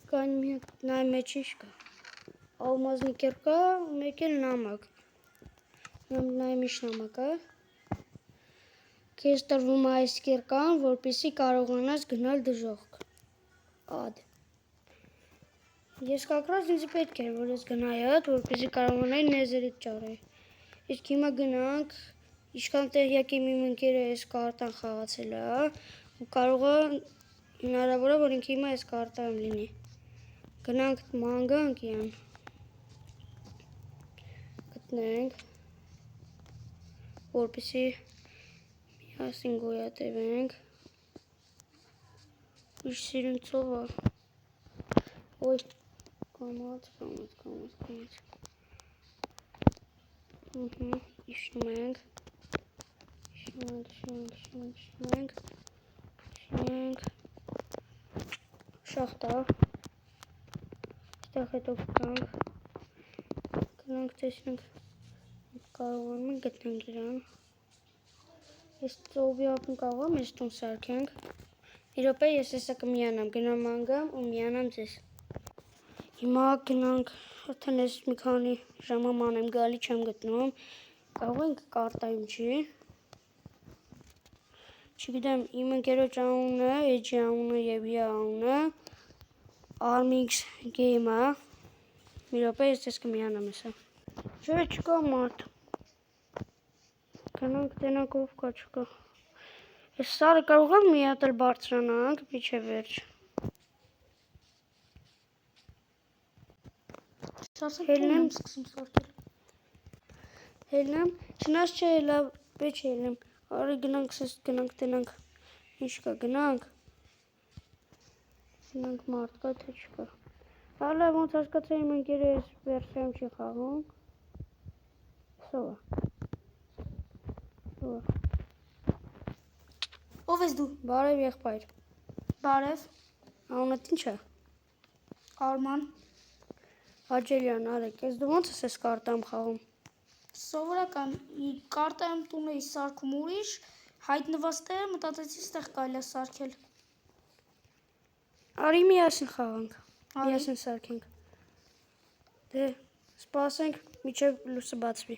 Կան նայ մեջ ինչ կա։ Ալմազնի կերկա, մեկ էլ նամակ։ Նայ ինչ նամակ է։ Քեզ տրվում է այս կերկան, որպեսզի կարողանաս գնալ դժոխք։ Ադ։ Ես կակրած ինձ պետք էր, որ ես գնայի այդ, որպեսզի կարողանայի նեզերից ճարել։ Իսկ հիմա գնանք, ինչքան տեղյակ եմ իմ ընկերը այս կարտան խաղացել է, ու կարող է հնարավոր է, որ ինքը հիմա այս կարտայում լինի։ Գնանք ման գանք յան։ Գտնենք, որպեսզի միասին գոյատևենք։ Ինչ սիրուն ծով է։ Ոյ, կամաց։ Իջնում ենք։ Շախտա։ Այստեղ հետո գնանք տեսնենք, կարողանում ենք գտնենք իրան։ Ես ծովի ապին կարող եմ ես տուն սարքենք։ Մի րոպե ես հեսա կմիանամ, գնամ անգամ ու միանամ ձեզ։ Հիմա գնանք, արդեն ես մի քանի ժամաման եմ գալի չեմ գտնում։ Կարող ենք կարտայում չի։ Չգիտեմ, իմ ընկերոջ անունը, էջի անունը և իա անունը Armix Game-ը։ Մի րոպե ես ձեզ կմիանամ հեսա։ Չէ, չկա մարդ։ Գնանք տենանք ով կա չկա։ Ես սարը կարող եմ մի հատ էլ բարձրանանք, միջև վերջ։ Հելնեմ, սկսում սարքել։ Հելնեմ, չնաս չէ հելա, վեչ հելնեմ։ Արի գնանք սես, գնանք տենանք, ինչ կա, գնանք։ Գնանք մարդ կա, թե չկա։ Հալա ոնց հասկացա իմ ընկերը ես վերսիայում չի խաղում։ Սովա։ Ով ես դու։ Բարև եղբայր։ Բարև։ Անունդ ինչ է։ Արման։ Հաջելյան, արեք, ես դու ոնց ես կարտայում խաղում։ Սովորական, կարտայում տուն էի սարքում ուրիշ, հայտնված տեղ մտածեցի ստեղ կարելի է սարքել։ Արի միասին խաղանք, միասին սարքենք։ Դե, սպասենք, միջև լույսը բացվի։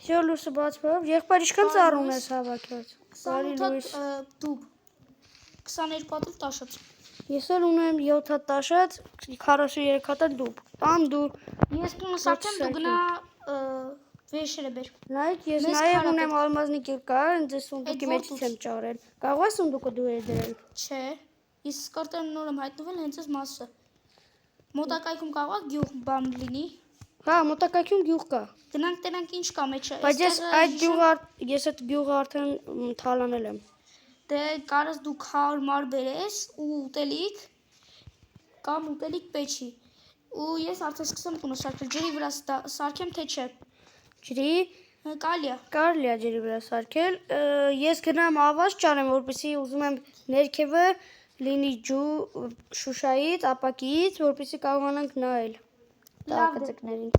Всё, լույսը բացվով, եղբայր ինչքան ծառ ունես հավաքած։ 28 հատ դուբ, 22 հատ էլ տաշած։ Ես էլ ունեմ 7 հատ տաշած, 43 հատ էլ դուբ։ Տան դու։ Ես տունը սարքեմ, դու գնա վեշերը բեր։ Նայեք, ես նաև ունեմ ալմազնի կերկա, ինձ է սունդուկի մեջից եմ ճարել։ Կարող է սունդուկը դու ես դրել։ Չէ, ես կարտայում նոր եմ հայտնվել հենց այս մասը։ Մոտակայքում կարող է գյուղ բան լինի։ Հա, մոտակայքում գյուղ կա։ Գնանք տենանք ինչ կա մեջը։ Բայց ես այդ գյուղը արդեն թալանել եմ։ Դե կարս դու քար մար բերես ու ուտելիք կամ ուտելիք պեչի։ Ու ես արդեն սկսեմ տունը սարքել, ջրի վրա սարքեմ թե չէ։ Ջրի։ Կարելի է ջրի վրա սարքել։ Ես գնամ ավազ ճարեմ, որպեսզի ուզում եմ ներքևը լինի շուշայից, ապակիից, որպեսզի կարողանանք նայել տակածիկներին։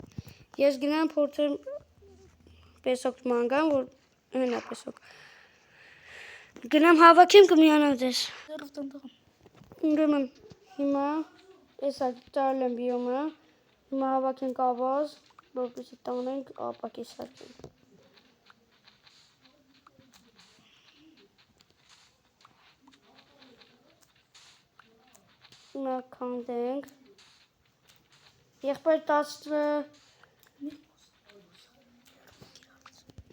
Ես գնամ փորձեմ պեսոկ մանգամ, որ հենա պեսոկ։ Գնամ հավաքեմ կմիանամ ձեզ։ Ուրեմն հիմա էսա ճարել եմ բիոմը, հիմա հավաքենք ավազ, որպեսզի տանենք ապակի սարքենք։ Հիմա քանդենք։ Եղբայր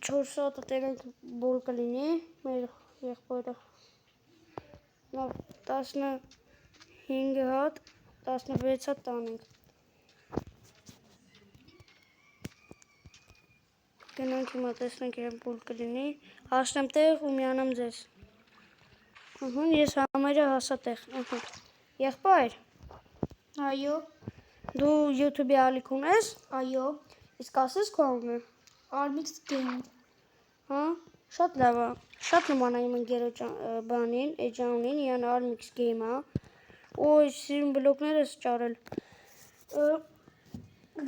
14 հատը տենենք բոլ կլինի, մեր եղբայրը։ 15 հատ, 16 հատ տանենք։ Գնանք հիմա տեսնենք իրեն բոլ կլինի, հաշնեմ տեղ ու միանամ ձեզ։ Ես համարյա հասա տեղ։ Եղբայր։ Այո։ Դու YouTube-ի ալիք ունես։ Այո։ Իսկ ասես քո անունը։ Armix Game։ Հա, շատ լավ է։ Շատ նման է իմ ընկերոջ բանին, էջանին, յան Armix Game-ը։ Ոյ, սիրուն բլոկներս ճարել։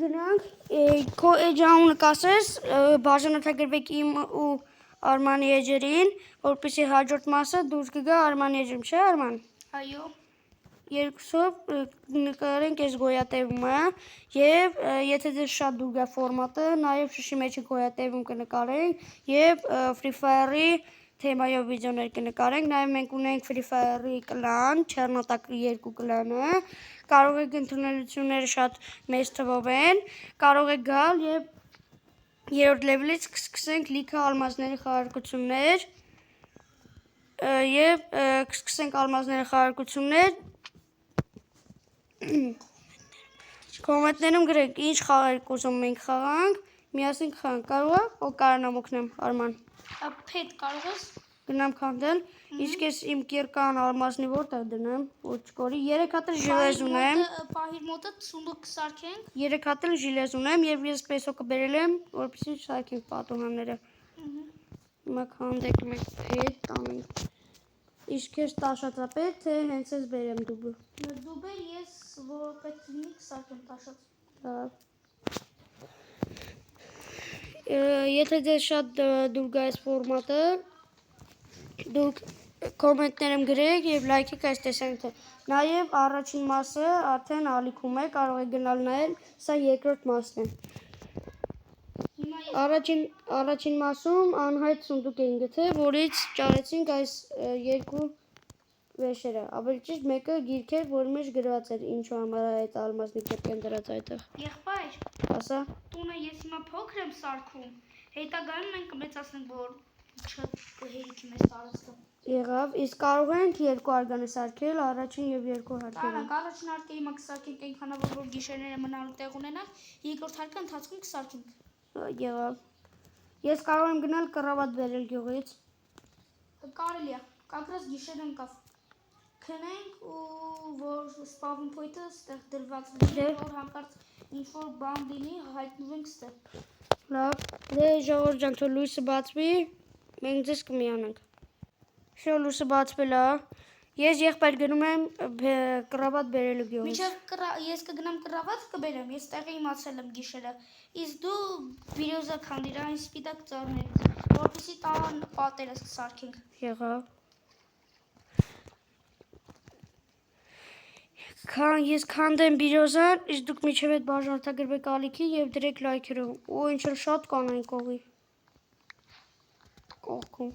Գնանք, քո էջանունը կասես, բաժանորդագրվեք իմ ու Արմանի էջերին, որպեսզի հաջորդ մասը դուրս կգա Արմանի էջերում, չէ Արման։ Այո։ երկուսով նկարենք այս գոյատևումը եւ եթե ձեզ շատ դուր գա ֆորմատը, նաեւ շշի մեջի գոյատևում կնկարենք եւ Free Fire-ի թեմայով վիդեոներ կնկարենք, նաեւ մենք ունենք Free Fire-ի կլան, չեռնատակի 2 կլանը, կարող եք ընդունելությունները շատ մեծ թվով են, կարող եք գալ եւ երրորդ լեվելից կսկսենք լիքը ալմազների խաղարկություններ եւ կսկսենք ալմազների խաղարկություններ կոմենտներում գրեք ինչ խաղեր կուզում մենք խաղանք, միասին կխաղանք, կարող է օգնամ օգնեմ Արման։ Փետ կարող ես։ Գնամ քանդել, իսկ ես իմ կիրկան ալմազնի որտեղ դնեմ, որ չկորի, 3 հատ ժիլեզ ունեմ։ Պահիր մոտը ցունդուկ սարքենք։ 3 հատ ժիլեզ ունեմ եւ ես պեսոկը բերել եմ, որպեսզի սարքենք պատուհանները։ Հիմա քանդենք մենք փետ տանենք։ Իսկ ես տաշածապետ, թե հենց ես բերեմ դուբը։ Դուբը ես որպես լինի սարքեմ տաշած։ Եթե ձեզ շատ դուր գա այս ֆորմատը, դուք կոմենտներում գրեք եւ լայքեք այս տեսանյութը։ Նաեւ առաջին մասը արդեն ալիքում է, կարող եք գնալ նայել, սա երկրորդ մասն է։ Առաջին մասում անհայտ սունդուկ էին գտել, որից ճարեցինք այս երկու վեշերը։ Ավելի ճիշտ մեկը գիրք էր, որի մեջ գրված էր ինչու համար այդ ալմազնի կերպեն դրած այդտեղ։ Եղբայր, ասա։ տունը ես հիմա փոքր եմ սարքում։ Հետագայում մենք կմեծացնենք, որ չհերիքի մեզ տարածքը։ Եղավ, իսկ կարող ենք երկու արգանը սարքել, առաջին եւ երկու հարկերը։ Տարանք, առաջին հարկը հիմա կսարքենք այնքանով, որ գիշերները մնալու տեղ ունենանք, երկրորդ հարկը ընթացքում կսարքենք։ Եղավ։ Ես կարող եմ գնալ կռավատ բերել գյուղից։ Կարելի է, կակրած գիշեր ընկավ։ Քնենք ու որ սպավն փոյթը ստեղ դրված լինի, որ հանկարծ ինչ-որ բան լինի, հայտնվենք ստեղ։ Լավ, դե ժողովուրդ ջան, թող լույսը բացվի, մենք ձեզ կմիանանք։ Շո լույսը բացվել է։ Ես եղբայր գնում եմ կռավատ բերելու գյուղից։ Մինչև ես կգնամ կռավատ կբերեմ, ես տեղը իմացել եմ գիշերը։ Իսկ դու բիրոզա քանդիր այն սպիտակ ծառներից, որպեսզի տան պատերը սարքենք։ Եղավ։ Ես քանդեմ բիրոզան, իսկ դուք միջև այդ բաժանորդագրվեք ալիքի եւ դրեք լայքերով։ Ու ինչ որ շատ կան այն կողի։ Կողքում։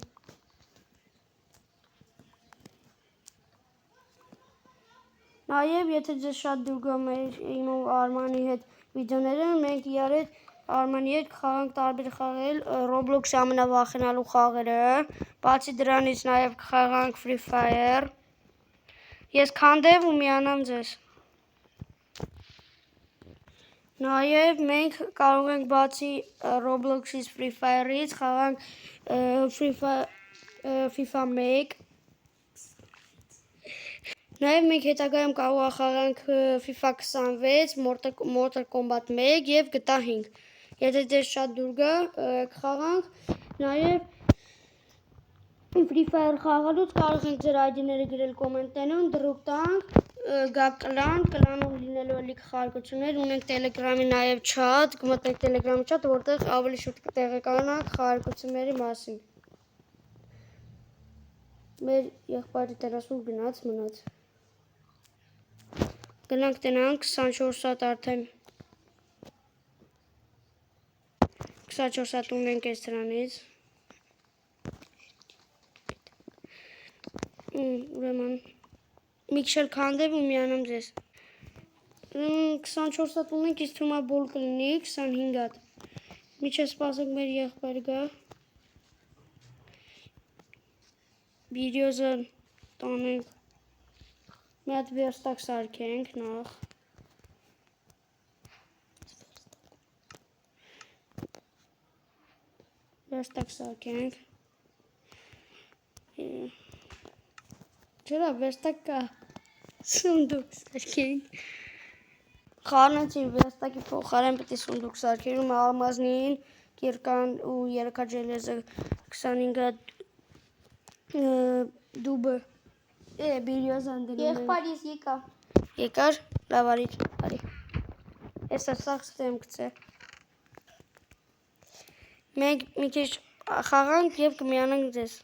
Նաեւ եթե ձեզ շատ դուր գա մեր իմ ու Արմանի հետ վիդեոները, մենք իրար հետ Արմանի հետ կխաղանք տարբեր խաղեր, Roblox-ի ամենավախենալու խաղերը, բացի դրանից նաեւ կխաղանք Free Fire։ Ես քանդեմ ու միանամ ձեզ։ Նաեւ մենք կարող ենք բացի Roblox-ից Free Fire-ից խաղանք FIFA 1։ Նաեւ մենք հետագայում կարող ենք խաղանք FIFA 26, Mortal Kombat 1 եւ GTA 5։ Եթե ձեզ շատ դուր գա, կխաղանք։ Նաեւ Free Fire խաղալուց կարող ենք ձեր ID-ները գրել կոմենտներում, դրուկ տանք, գա կլանում լինելու է լիքը խաղարկություններ, ունենք Telegram-ի նաեւ chat, կմտնեք Telegram-ի chat, որտեղ ավելի շուտ կտեղեկանանք խաղարկությունների մասին։ Մեր եղբայրի տերասուր գնաց մնաց։ Գնանք տնանք 24 հատ արդեն 24 հատ ունենք այս դրանից։ Ուրեմն մի քիչ քանդեմ ու միանամ ձեզ։ 24 հատ ունենք, իսկ թվում է բոլ կլինի 25 հատ։ Միջև սպասենք մեր եղբայր գա։ Բիրոզը տանենք։ Մի հատ վերստակ սարքենք նախ։ Վերստակ սարքենք։ Չրա վերստակ կա։ Սունդուկ սարքենք։ Խառնեցի վերստակի փոխարեն պետք է սունդուկ սարքերում ալմազնին, կիրկան ու 3 հատ ժելեզը 25 հատ դուբը բիրյոզան դնում եմ։ Եղբայր ես եկա։ Եկար, լավ արի։ Ես սաղ ստեմ գցե։ Մենք մի քիչ խաղանք եւ կմիանանք ձեզ։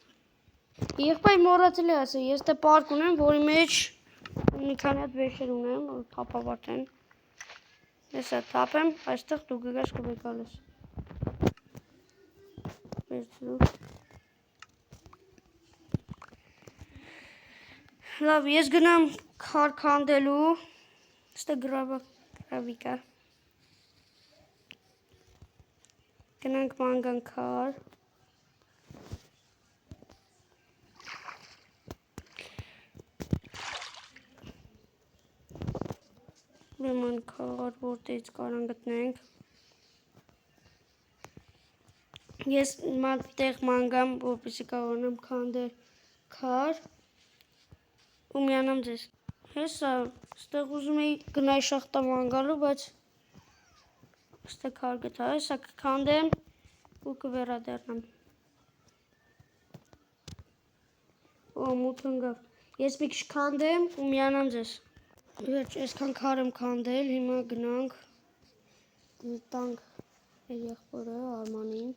Եղբայր մոռացել է ասել, ես դե պարկ ունեմ, որի մեջ մի քանի հատ վեշեր ունեմ, որ թափավարտ են։ Ես այդ թափեմ, այստեղ դու գգաս կվեկալես։ Վերցրու։ Լավ, ես գնամ քար քանդելու։ Ստե գրավիկա։ Գնանք մանգան քար։ Ուրեմն քար որտեղից կարան գտնենք։ Ես մատեղ մանգամ, որպեսզի կարողանամ քանդել քար։ Ու միանամ ձեզ։ Հեսա, ստեղ ուզում էի գնայի շախտա մանգալու, բայց ստեղ քար գտա, հեսա կքանդեմ ու կվերադառնամ։ Օ, մութ ընկավ։ Ես մի քիչ քանդեմ ու միանամ ձեզ։ Վերջ, այսքան քար եմ քանդել, հիմա գնանք տանք եղբորը Արմանին։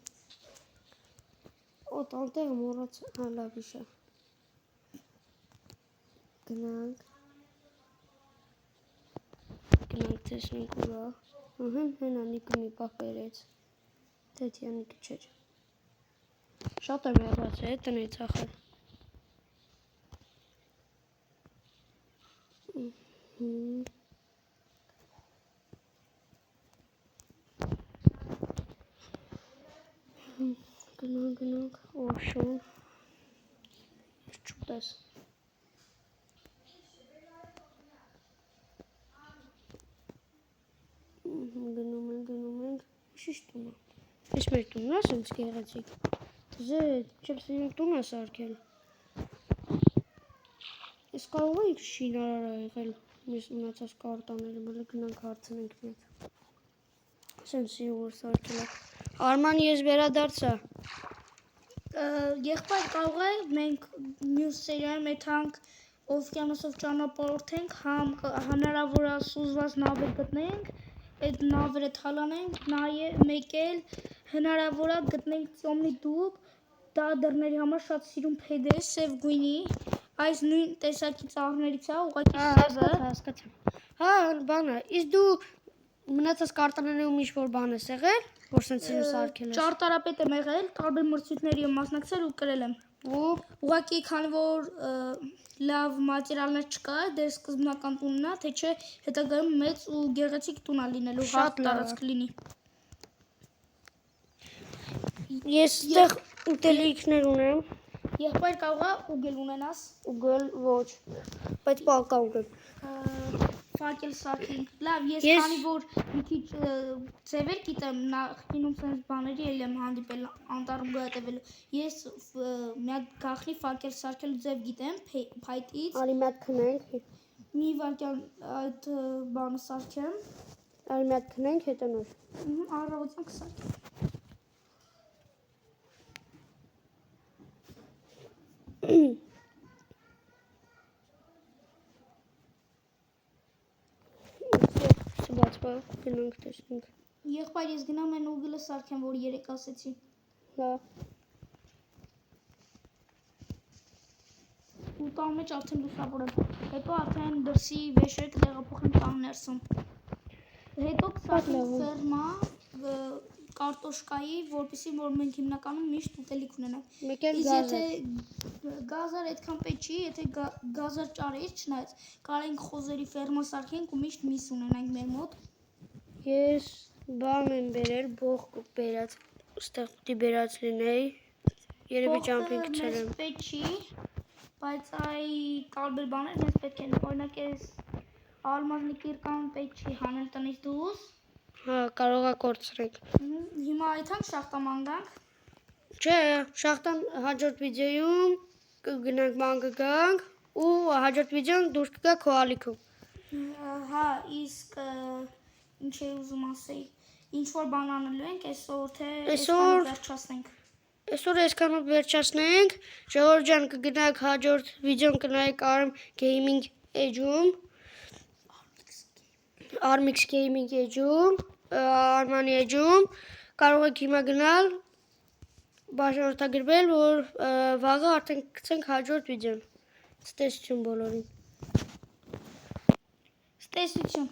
Օ, տանտեղը մոռացա, հա, լավ իշա։ Գնանք տեսնենք ուրա։ Հենա Նիկը մի պահ բերեց։ Դեթիա Նիկը չէր։ Շատ եմ եղած է, տնից ախել։ Գնանք, օշուն։ Ես չուտես։ Գնում ենք, շիշ տունը։ Ես մեր տունն ես ինձ գեղեցիկ։ Ձե, չել սիրում տուն ես արկել։ Ես կարող էիք շինարար եղել, միս մնացած կարտաները, մոլը գնանք հարցնենք մետ։ Ասեն սիրում որ սարկել է։ Արման ես վերադարձա։ Եղբայր կարող է մենք մյուս սերիայում այդ հանք օվկիանոսով ճանապարհորդենք, հնարավոր է սուզված նավեր գտնենք, այդ նավերը թալանենք, մեկ էլ հնարավոր է գտնենք ծոմնի դուք, դա դռների համար շատ սիրուն փեդ է, սև գույնի, այս նույն տեսակի ծաղրներից է, ուղղակի սևը։ Հասկացա։ Հա, բանը, իսկ դու մնացած կարտաներում ինչ-որ բան ես եղել, որ սենց սիրուն սարքել ես։ Ճարտարապետ եմ եղել, տարբեր մրցույթների եմ մասնակցել ու կրել եմ։ Ուղղակի քանի որ լավ մատերիալներ չկա, դեր սկզբնական տունն է, թե չէ հետագայում մեծ ու գեղեցիկ տուն է լինելու, հարթ տարածք լինի։ Ես ստեղ ուտելիքներ ունեմ։ Եղբայր կարող է ուգել ունենաս։ Ուգել ոչ, բայց պակա ուգել։ Ֆակել սարքենք։ Լավ, ես քանի որ մի քիչ ձևեր գիտեմ, նախկինում սենց բաների էլ եմ հանդիպել անտառում գոյատևելու։ Ես մի հատ գաղտնի ֆակել սարքելու ձև գիտեմ, փայտից։ Արի մի հատ քնենք։ Մի վայրկյան այդ բանը սարքեմ։ Արի մի հատ քնենք, հետո նոր։ Առավոտյան կսարքեմ։ Բացվա, գնանք տեսնենք։ Եղբայր ես գնամ են ուգլը սարքեմ, որ երեկ ասեցի։ Հա։ Ու տան մեջ արդեն լուսավոր եմ։ Հետո արդեն դրսի վեշերը կտեղափոխեմ տան ներսում։ Հետո կսարքեմ ֆերմա կարտոշկայի, որպեսզի որ մենք հիմնականում միշտ ուտելիք ունենանք։ Իսկ եթե գազար այդքան պետք չի, եթե գազար ճարից չնայած, կարող ենք խոզերի ֆերմա սարքենք ու միշտ միս ունենանք մեր մոտ։ Ես բան եմ բերել, բող բերած, ստեղ պիտի բերած լինեի, երևի ճամփին գցել եմ։ Պետք չի, բայց այ տարբեր բաներ մեզ պետք են, օրինակ ես ալմազնի կիրկան պետք չի հանել տնից դուրս։ Հա, կարող է կորցրենք։ Հիմա այդ հանք շախտաման գանք։ Չէ, շախտան հաջորդ վիդեոյում կգնանք ման կգանք ու հաջորդ վիդեոն դուրս կգա քո ալիքում։ Հա, իսկ ինչ է ուզում ասեի, ինչ-որ բան անելու ենք այսօր, թե այսքանով վերջացնենք։ Այսօր այսքանով վերջացնենք, ժողովուրդ ջան կգնանք հաջորդ վիդեոն կնայեք Arm Gaming Edge-ում, Armix Gaming Edge-ում, Armani Edge-ում, կարող եք հիմա գնալ, բաժանորդագրվել, որ վաղը արդեն կգցենք հաջորդ վիդեոն։ Ցտեսություն բոլորին։ Տեսություն։